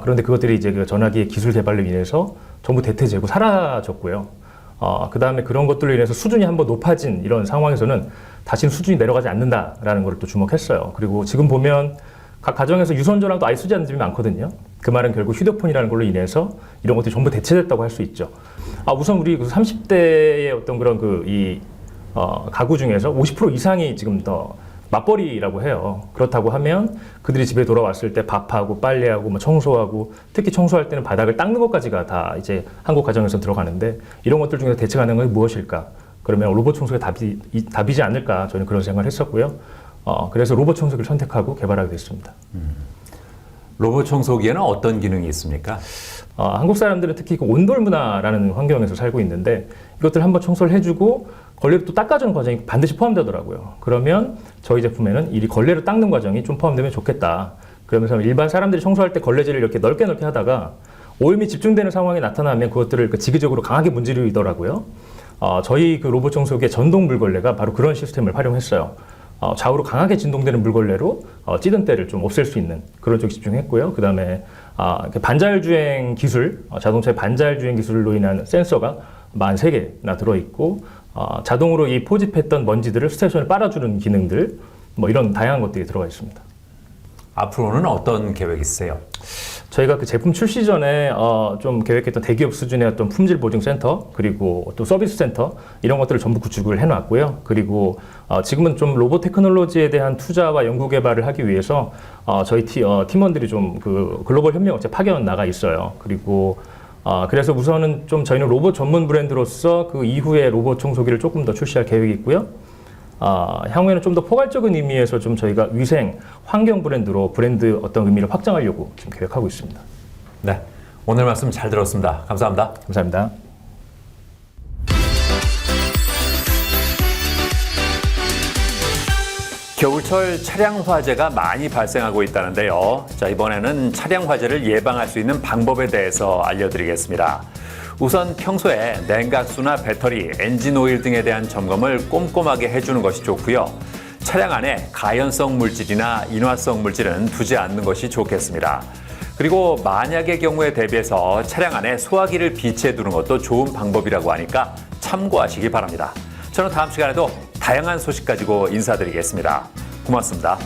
그런데 그것들이 이제 그 전화기의 기술 개발로 인해서 전부 대체되고 사라졌고요. 그 다음에 그런 것들로 인해서 수준이 한번 높아진 이런 상황에서는 다시는 수준이 내려가지 않는다라는 걸 또 주목했어요. 그리고 지금 보면 각 가정에서 유선 전화도 아예 쓰지 않는 집이 많거든요. 그 말은 결국 휴대폰이라는 걸로 인해서 이런 것들이 전부 대체됐다고 할 수 있죠. 우선 우리 30대의 어떤 그런 가구 중에서 50% 이상이 지금 더 맞벌이라고 해요. 그렇다고 하면 그들이 집에 돌아왔을 때 밥하고 빨래하고 뭐 청소하고 특히 청소할 때는 바닥을 닦는 것까지가 다 이제 한국 가정에서 들어가는데 이런 것들 중에서 대체 가능한 게 무엇일까? 그러면 로봇 청소가 답이지 않을까? 저는 그런 생각을 했었고요. 그래서 로봇 청소기를 선택하고 개발하게 됐습니다. 로봇 청소기에는 어떤 기능이 있습니까? 한국 사람들은 특히 그 온돌 문화라는 환경에서 살고 있는데 이것들 한번 청소를 해주고 걸레를 또 닦아주는 과정이 반드시 포함되더라고요. 그러면 저희 제품에는 이 걸레를 닦는 과정이 좀 포함되면 좋겠다. 그러면서 일반 사람들이 청소할 때 걸레질을 이렇게 넓게 하다가 오염이 집중되는 상황이 나타나면 그것들을 지그적으로 강하게 문지르더라고요. 저희 그 로봇 청소기의 전동 물걸레가 바로 그런 시스템을 활용했어요. 좌우로 강하게 진동되는 물걸레로 찌든 때를 좀 없앨 수 있는 그런 쪽에 집중했고요. 그 다음에 반자율주행 기술, 자동차의 반자율주행 기술로 인한 센서가 43개나 들어있고 자동으로 이 포집했던 먼지들을 스테이션에 빨아주는 기능들 뭐 이런 다양한 것들이 들어가 있습니다. 앞으로는 어떤 계획이 있으세요? 저희가 그 제품 출시 전에 좀 계획했던 대기업 수준의 어떤 품질 보증 센터 그리고 또 서비스 센터 이런 것들을 전부 구축을 해놨고요. 그리고 지금은 좀 로봇 테크놀로지에 대한 투자와 연구 개발을 하기 위해서 저희 팀원들이 좀 그 글로벌 협력업체 파견 나가 있어요. 그리고 그래서 우선은 좀 저희는 로봇 전문 브랜드로서 그 이후에 로봇 청소기를 조금 더 출시할 계획이 있고요. 향후에는 좀 더 포괄적인 의미에서 좀 저희가 위생, 환경 브랜드로 브랜드 어떤 의미를 확장하려고 지금 계획하고 있습니다. 네, 오늘 말씀 잘 들었습니다. 감사합니다. 감사합니다. 겨울철 차량 화재가 많이 발생하고 있다는데요. 자, 이번에는 차량 화재를 예방할 수 있는 방법에 대해서 알려드리겠습니다. 우선 평소에 냉각수나 배터리, 엔진 오일 등에 대한 점검을 꼼꼼하게 해주는 것이 좋고요. 차량 안에 가연성 물질이나 인화성 물질은 두지 않는 것이 좋겠습니다. 그리고 만약의 경우에 대비해서 차량 안에 소화기를 비치해 두는 것도 좋은 방법이라고 하니까 참고하시기 바랍니다. 저는 다음 시간에도 다양한 소식 가지고 인사드리겠습니다. 고맙습니다.